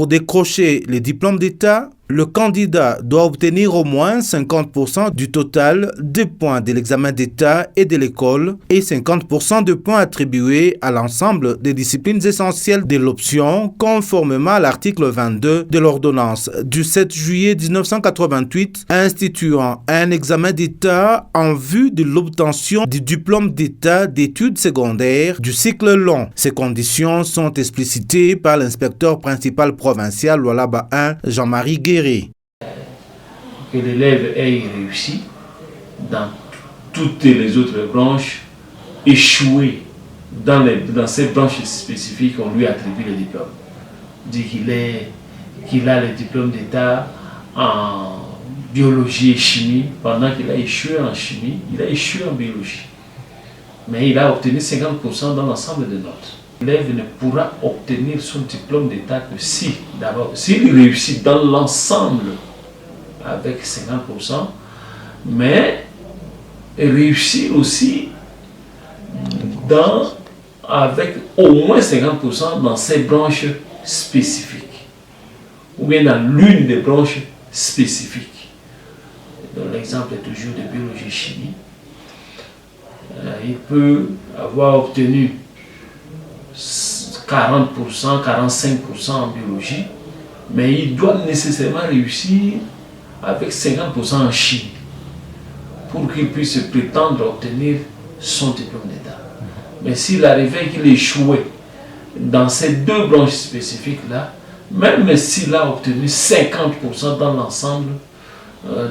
Pour décrocher les diplômes d'État, le candidat doit obtenir au moins 50% du total des points de l'examen d'État et de l'école et 50% de points attribués à l'ensemble des disciplines essentielles de l'option, conformément à l'article 22 de l'ordonnance du 7 juillet 1988 instituant un examen d'État en vue de l'obtention du diplôme d'État d'études secondaires du cycle long. Ces conditions sont explicitées par l'inspecteur principal provincial Lualaba 1, Jean-Marie Guéret. Que l'élève ait réussi dans toutes les autres branches, échoué dans ces branches spécifiques, on lui attribue le diplôme. Dit qu'il a le diplôme d'État en biologie et chimie, pendant qu'il a échoué en chimie, il a échoué en biologie. Mais il a obtenu 50% dans l'ensemble des notes. L'élève ne pourra obtenir son diplôme d'État que si, d'abord, s'il réussit dans l'ensemble avec 50%, mais réussir aussi avec au moins 50% dans ces branches spécifiques, ou bien dans l'une des branches spécifiques. Donc, l'exemple est toujours de biologie-chimie. Il peut avoir obtenu 40%, 45% en biologie, mais il doit nécessairement réussir avec 50% en chimie pour qu'il puisse prétendre obtenir son diplôme d'État. Mais s'il arrivait qu'il échouait dans ces deux branches spécifiques-là, même s'il a obtenu 50% dans l'ensemble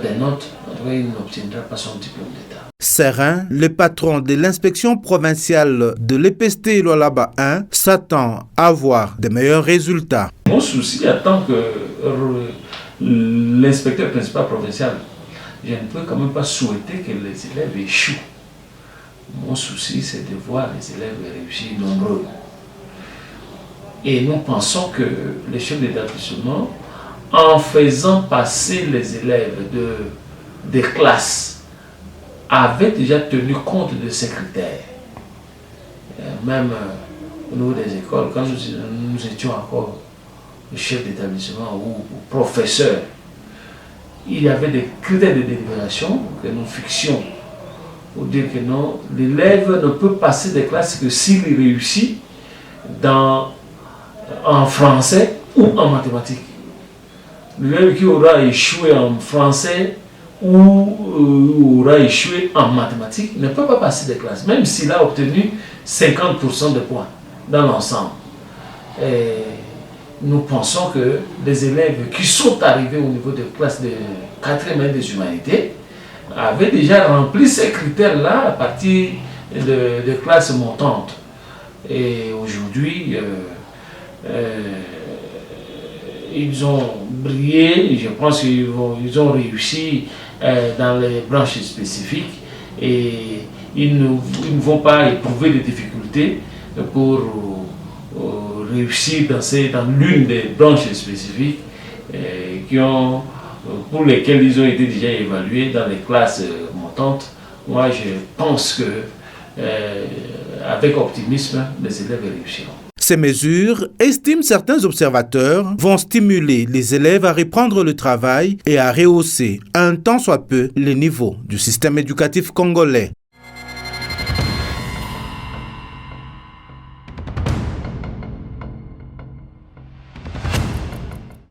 des notes, il n'obtiendra pas son diplôme d'État. Serein, le patron de l'inspection provinciale de l'EPST Lualaba 1, s'attend à voir de meilleurs résultats. Mon souci, en tant que l'inspecteur principal provincial, je ne peux quand même pas souhaiter que les élèves échouent. Mon souci, c'est de voir les élèves réussir nombreux. Et nous pensons que les chefs d'établissement, en faisant passer les élèves des classes, avaient déjà tenu compte de ces critères. Même au niveau des écoles, quand nous étions encore chef d'établissement ou professeur, il y avait des critères de délibération que nous fixions pour dire que non, l'élève ne peut passer des classes que s'il réussit en français ou en mathématiques. L'élève qui aura échoué en français ou aura échoué en mathématiques ne peut pas passer des classes, même s'il a obtenu 50% de points dans l'ensemble. Nous pensons que les élèves qui sont arrivés au niveau de classe de 4e année des humanités avaient déjà rempli ces critères-là à partir de classes montantes. Et aujourd'hui, ils ont brillé, je pense qu'ils ont réussi dans les branches spécifiques et ils ne vont pas éprouver de difficultés pour réussir dans l'une des branches spécifiques pour lesquelles ils ont été déjà évalués dans les classes montantes. Moi, je pense que avec optimisme, les élèves réussiront. Ces mesures, estiment certains observateurs, vont stimuler les élèves à reprendre le travail et à rehausser un tant soit peu les niveaux du système éducatif congolais.